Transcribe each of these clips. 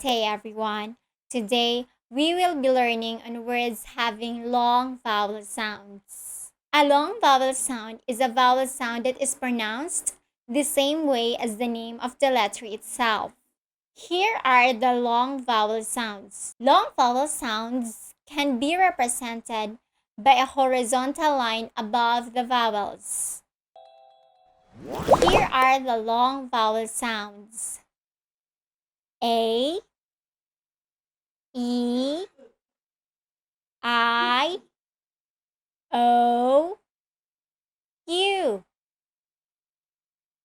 day, everyone. Today, we will be learning on words having long vowel sounds. A long vowel sound is a vowel sound that is pronounced the same way as the name of the letter itself. Here are the long vowel sounds. Long vowel sounds can be represented by a horizontal line above the vowels. Here are the long vowel sounds: A, E, I, O, U.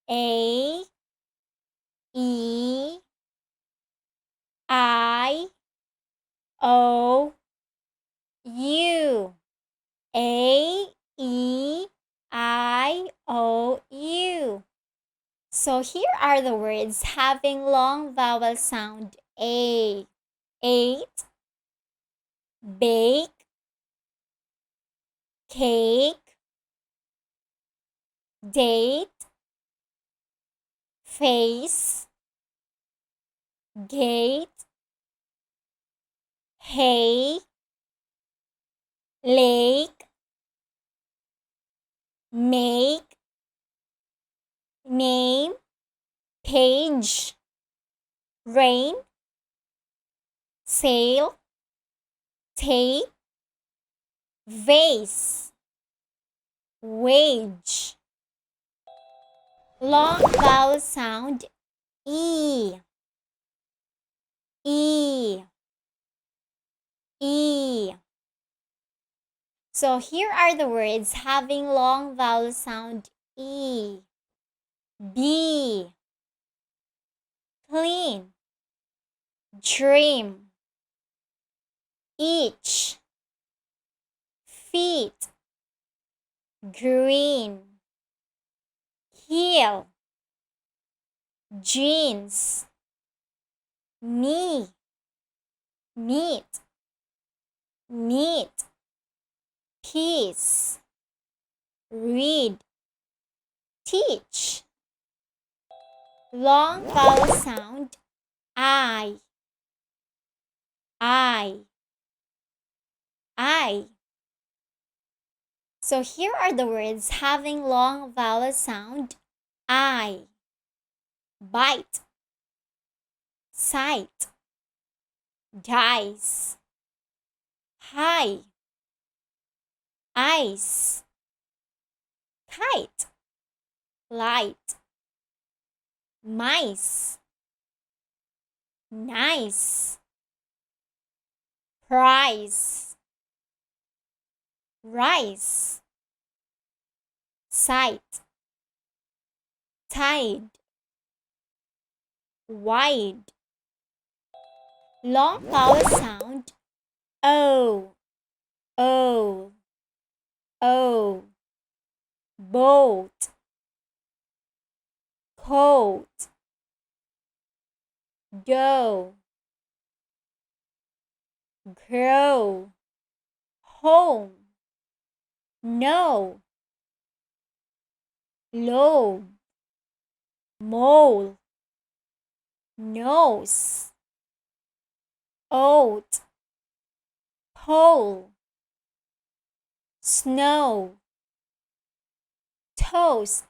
A, E, I, O, U. A, E, I, O, U. So here are the words having long vowel sound A. Eight, bake, cake, date, face, gate, hay, lake, make, name, page, rain, sail, tape, vase, wage. Long vowel sound E. E. E. So here are the words having long vowel sound E. B, clean, dream, each, feet, green, heel, jeans, knee, meat, meat, peace, read, teach. Long vowel sound I. I. I. So here are the words having long vowel sound I. Bite, sight, dice, high, ice, kite, light, mice, nice, price, rice, sight, tide, wide. Long vowel sound O. O. O. Boat, coat, go, grow, home, no, lobe, mole, nose, oat, pole, snow, toast,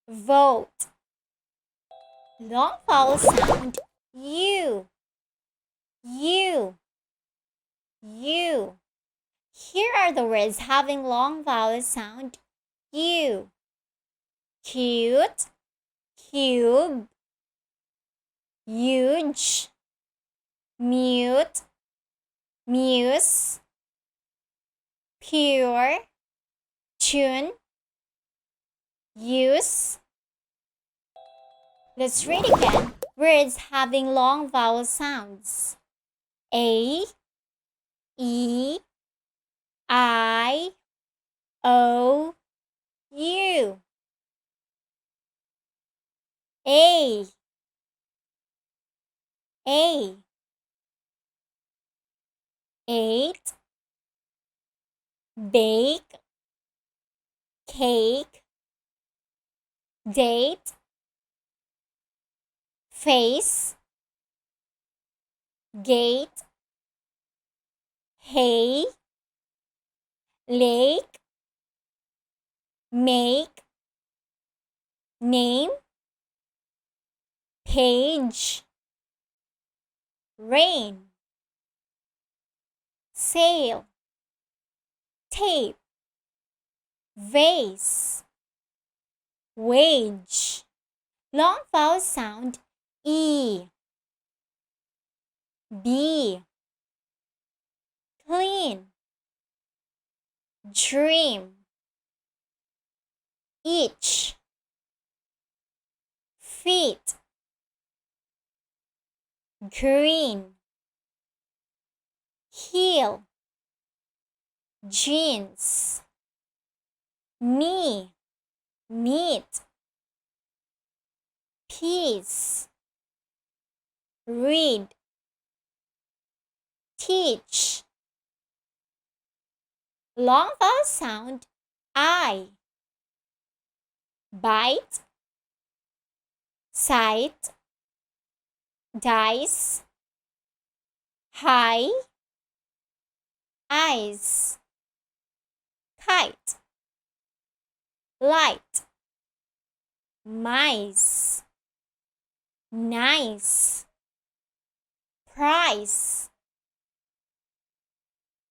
vote. Long vowel sound U. U. U. Here are the words having long vowel sound U. Cute, cube, huge, mute, muse, pure, tune, use. Let's read again. Words having long vowel sounds A, E, I, O, U. A. A. Eight, bake, cake, date, face, gate, hay, lake, make, name, page, rain, sail, tape, vase, wage. Long vowel sound E, B, clean, dream, each, feet, green, heel, jeans, knee, meat, peace, read, teach. Long vowel sound I, bite, sight, dice, high, eyes, kite, light, mice, nice, price,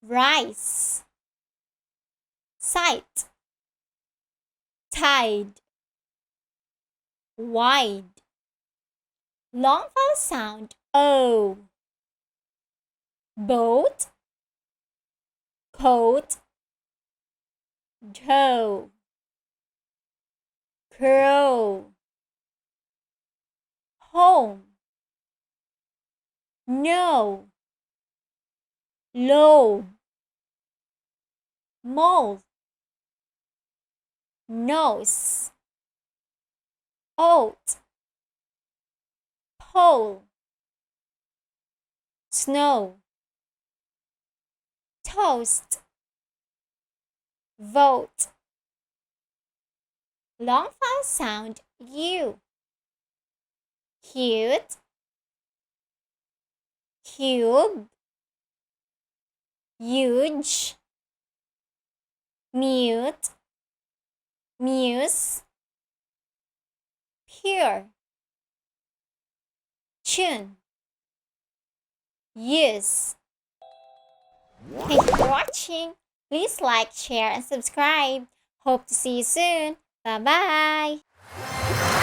rice, sight, tide, wide. Long vowel sound O, boat, coat, toe, crow, home, no, low, mold, nose, oat, pole, snow, toast, vote. Long vowel sound U, cute, cube, huge, mute, muse, pure, tune, use. Thank you for watching. Please like, share, and subscribe. Hope to see you soon. Bye bye.